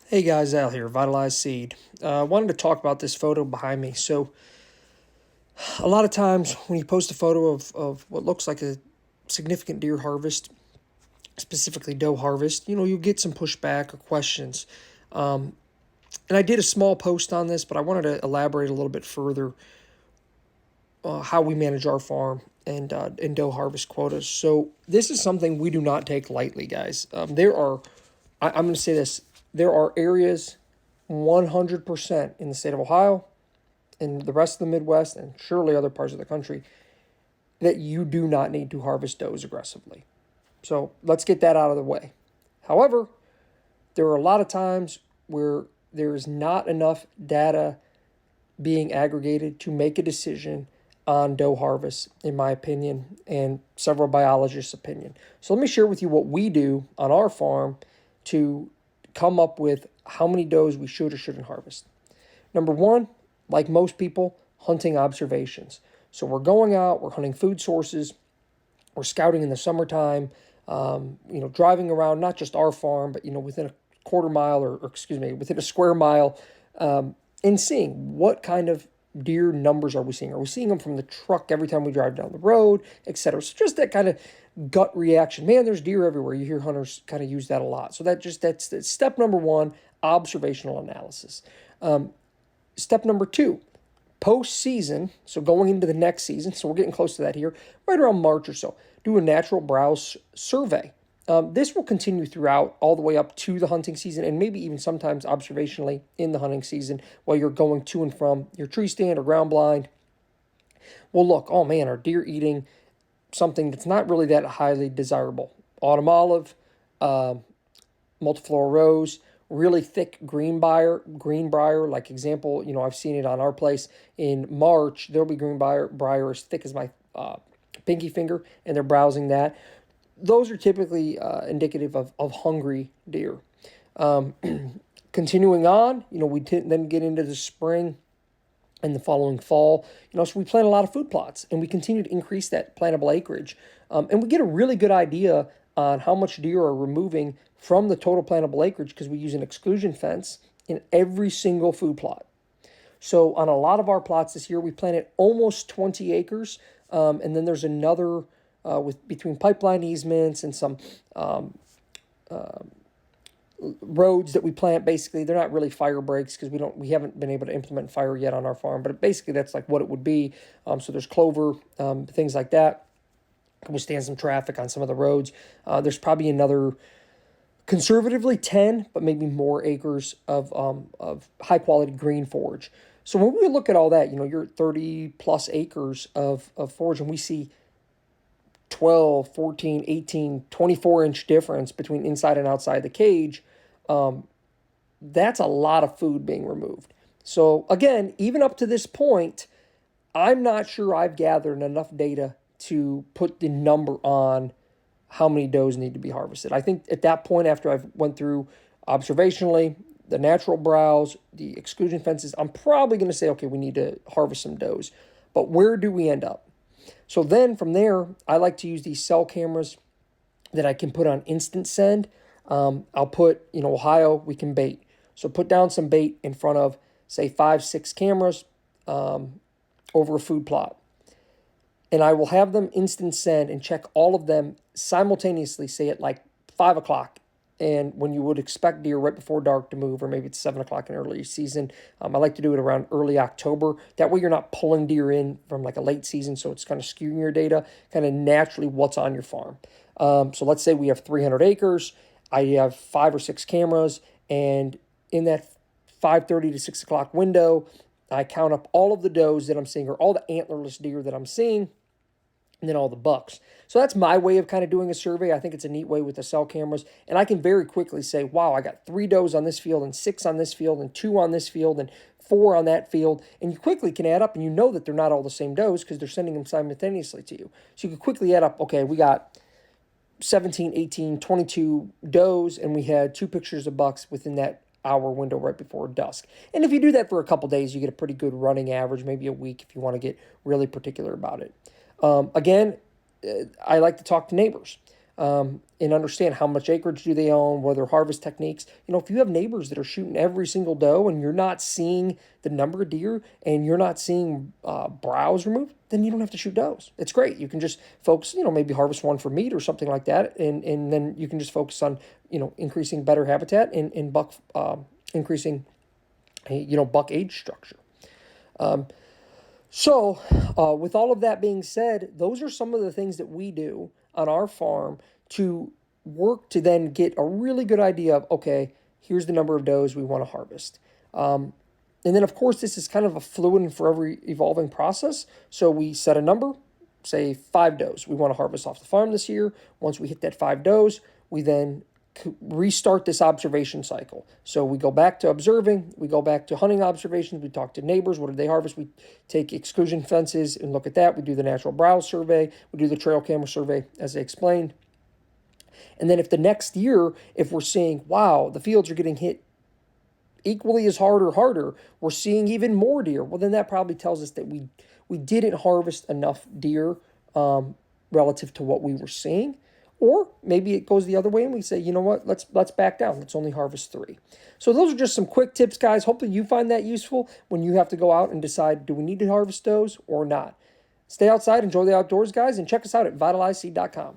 Hey guys, Al here, Vitalized Seed. I wanted to talk about this photo behind me. So, a lot of times when you post a photo of what looks like a significant deer harvest, specifically doe harvest, you'll get some pushback or questions. And I did a small post on this, but I wanted to elaborate a little bit further how we manage our farm and doe harvest quotas. So, this is something we do not take lightly, guys. I'm going to say this, there are areas 100% in the state of Ohio and the rest of the Midwest and surely other parts of the country that you do not need to harvest does aggressively. So let's get that out of the way. However, there are a lot of times where there is not enough data being aggregated to make a decision on doe harvest, in my opinion, and several biologists' opinion. So let me share with you what we do on our farm to come up with how many does we should or shouldn't harvest. Number one, like most people, hunting observations. So we're going out, we're hunting food sources, we're scouting in the summertime, driving around not just our farm, but within a quarter mile or excuse me, within a square mile, and seeing what kind of deer numbers are we seeing? Are we seeing them from the truck every time we drive down the road, etc.? So just that kind of gut reaction. Man, there's deer everywhere. You hear hunters kind of use that a lot. So that's step number one, observational analysis. Step number two, post-season, so going into the next season, so we're getting close to that here, right around March or so, do a natural browse survey. This will continue throughout all the way up to the hunting season and maybe even sometimes observationally in the hunting season while you're going to and from your tree stand or ground blind. Well, look, oh man, are deer eating something that's not really that highly desirable? Autumn olive, multiflora rose, really thick greenbrier, like example, I've seen it on our place in March. There'll be greenbrier as thick as my pinky finger, and they're browsing that. Those are typically indicative of hungry deer. Continuing on, we then get into the spring and the following fall. So we plant a lot of food plots, and we continue to increase that plantable acreage. And we get a really good idea on how much deer are removing from the total plantable acreage because we use an exclusion fence in every single food plot. So on a lot of our plots this year, we planted almost 20 acres, and then there's another with between pipeline easements and some roads that we plant. Basically, they're not really fire breaks because we haven't been able to implement fire yet on our farm, but basically that's like what it would be. So there's clover, things like that. Can withstand some traffic on some of the roads. There's probably another conservatively 10, but maybe more acres of high quality green forage. So when we look at all that, you're 30 plus acres of forage, and we see 12, 14, 18, 24-inch difference between inside and outside the cage. That's a lot of food being removed. So again, even up to this point, I'm not sure I've gathered enough data to put the number on how many does need to be harvested. I think at that point, after I've went through observationally, the natural browse, the exclusion fences, I'm probably going to say, okay, we need to harvest some does. But where do we end up? So then from there, I like to use these cell cameras that I can put on instant send. I'll put, Ohio, we can bait. So put down some bait in front of, say, 5, 6 cameras over a food plot. And I will have them instant send and check all of them simultaneously, say at like 5 o'clock. And when you would expect deer right before dark to move, or maybe it's 7 o'clock in early season. I like to do it around early October. That way you're not pulling deer in from like a late season, so it's kind of skewing your data, kind of naturally what's on your farm. So let's say we have 300 acres. I have 5 or 6 cameras, and in that 5:30 to 6 o'clock window, I count up all of the does that I'm seeing, or all the antlerless deer that I'm seeing, and then all the bucks. So that's my way of kind of doing a survey. I think it's a neat way with the cell cameras. And I can very quickly say, wow, I got 3 does on this field and 6 on this field and 2 on this field and 4 on that field. And you quickly can add up, and you know that they're not all the same does because they're sending them simultaneously to you. So you can quickly add up, okay, we got 17, 18, 22 does, and we had 2 pictures of bucks within that hour window right before dusk. And if you do that for a couple days, you get a pretty good running average, maybe a week if you want to get really particular about it. Again, I like to talk to neighbors. and understand how much acreage do they own, what are their harvest techniques. If you have neighbors that are shooting every single doe and you're not seeing the number of deer and you're not seeing browse removed, then you don't have to shoot does. It's great. You can just focus, maybe harvest one for meat or something like that, and then you can just focus on, increasing better habitat and buck, increasing, buck age structure. So, with all of that being said, those are some of the things that we do on our farm to work to then get a really good idea of, okay, here's the number of does we want to harvest. And then, of course, this is kind of a fluid and forever evolving process. So we set a number, say 5 does we want to harvest off the farm this year. Once we hit that 5 does, we then restart this observation cycle. So we go back to observing, we go back to hunting observations, we talk to neighbors, what did they harvest? We take exclusion fences and look at that. We do the natural browse survey, we do the trail camera survey, as I explained. And then if the next year, if we're seeing, wow, the fields are getting hit equally as hard or harder, we're seeing even more deer, well, then that probably tells us that we didn't harvest enough deer relative to what we were seeing. Or maybe it goes the other way and we say, you know what, let's back down. Let's only harvest 3. So those are just some quick tips, guys. Hopefully you find that useful when you have to go out and decide, do we need to harvest those or not? Stay outside, enjoy the outdoors, guys, and check us out at vitalizeseed.com.